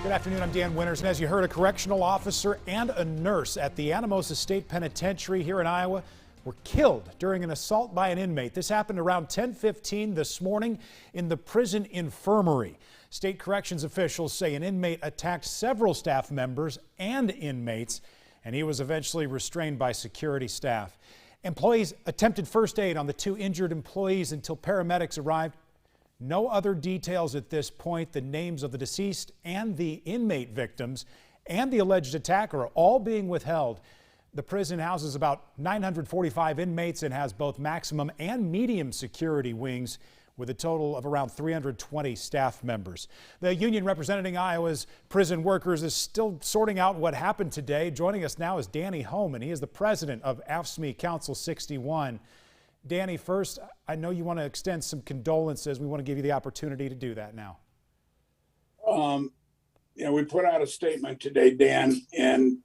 Good afternoon, I'm Dan Winters, and as you heard, a correctional officer and a nurse at the Anamosa State Penitentiary here in Iowa were killed during an assault by an inmate. This happened around 10:15 this morning in the prison infirmary. State corrections officials say an inmate attacked several staff members and inmates, and he was eventually restrained by security staff. Employees attempted first aid on the two injured employees until paramedics arrived. No other details at this point. The names of the deceased and the inmate victims and the alleged attacker are all being withheld. The prison houses about 945 inmates and has both maximum and medium security wings with a total of around 320 staff members. The union representing Iowa's prison workers is still sorting out what happened today. Joining us now is Danny Homan. He is the president of AFSCME Council 61. Danny, first, I know you want to extend some condolences. We want to give you the opportunity to do that now. We put out a statement today, Dan, and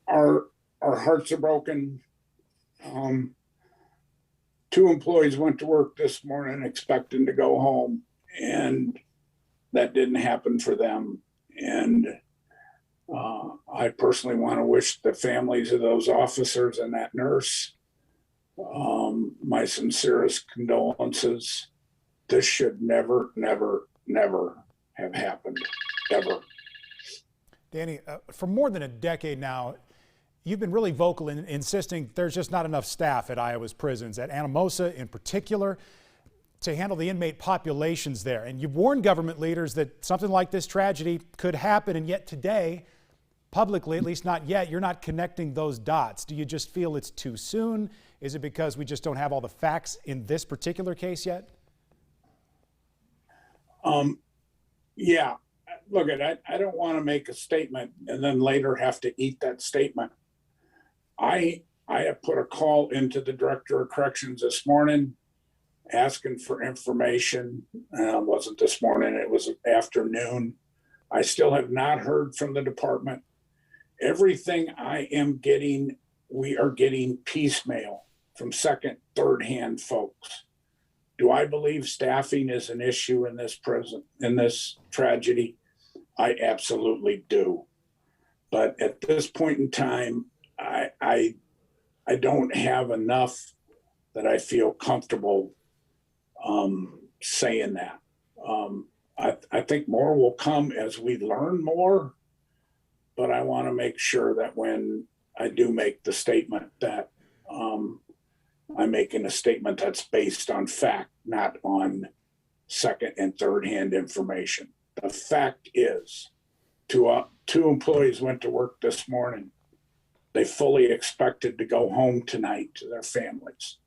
our hearts are broken. Two employees went to work this morning expecting to go home, and that didn't happen for them. And I personally want to wish the families of those officers and that nurse my sincerest condolences. This should never, never, never have happened, ever. Danny, for more than a decade now, you've been really vocal in insisting there's just not enough staff at Iowa's prisons, at Anamosa in particular, to handle the inmate populations there. And you've warned government leaders that something like this tragedy could happen, and yet today, publicly, at least not yet, you're not connecting those dots. Do you just feel it's too soon? Is it because we just don't have all the facts in this particular case yet? Yeah, look, I don't want to make a statement and then later have to eat that statement. I have put a call into the Director of Corrections this morning asking for information. It wasn't this morning, it was afternoon. I still have not heard from the department. Everything I am getting, we are getting piecemeal from second, third hand folks. Do I believe staffing is an issue in this tragedy? I absolutely do. But at this point in time, I don't have enough that I feel comfortable saying that. I think more will come as we learn more, but I want to make sure that when I do make the statement that I'm making a statement that's based on fact, not on second and third hand information. The fact is, two employees went to work this morning. They fully expected to go home tonight to their families.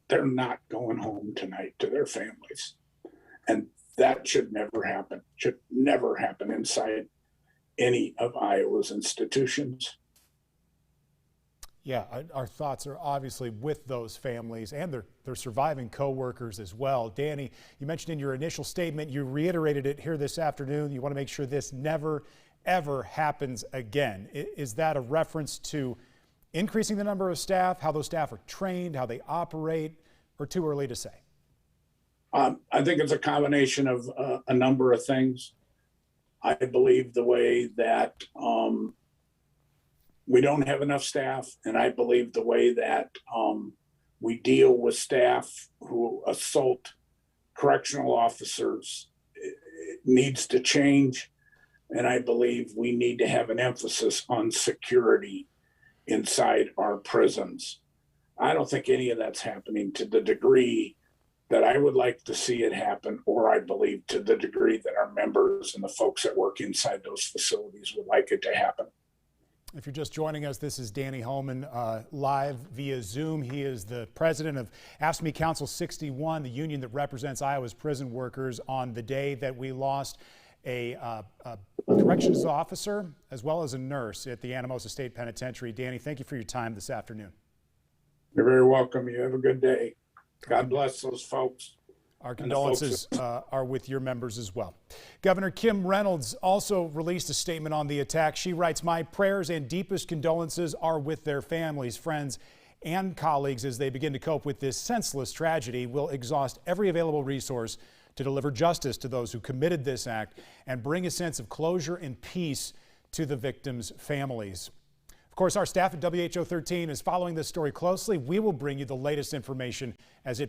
They're not going home tonight to their families. And that should never happen, should never happen inside any of Iowa's institutions. Yeah, our thoughts are obviously with those families and their surviving co-workers as well. Danny, you mentioned in your initial statement, you reiterated it here this afternoon, you want to make sure this never, ever happens again. Is that a reference to increasing the number of staff, how those staff are trained, how they operate, or too early to say? I think it's a combination of a number of things. I believe the way that we don't have enough staff, and I believe the way that we deal with staff who assault correctional officers needs to change. And I believe we need to have an emphasis on security inside our prisons. I don't think any of that's happening to the degree that I would like to see it happen, or I believe to the degree that our members and the folks that work inside those facilities would like it to happen. If you're just joining us, this is Danny Homan live via Zoom. He is the president of AFSCME Council 61, the union that represents Iowa's prison workers, on the day that we lost a corrections officer as well as a nurse at the Anamosa State Penitentiary. Danny, thank you for your time this afternoon. You're very welcome. You have a good day. God bless those folks. Our condolences are with your members as well. Governor Kim Reynolds also released a statement on the attack. She writes, "My prayers and deepest condolences are with their families, friends, and colleagues as they begin to cope with this senseless tragedy. We'll exhaust every available resource to deliver justice to those who committed this act and bring a sense of closure and peace to the victims' families. Of course, our staff at WHO 13 is following this story closely. We will bring you the latest information as it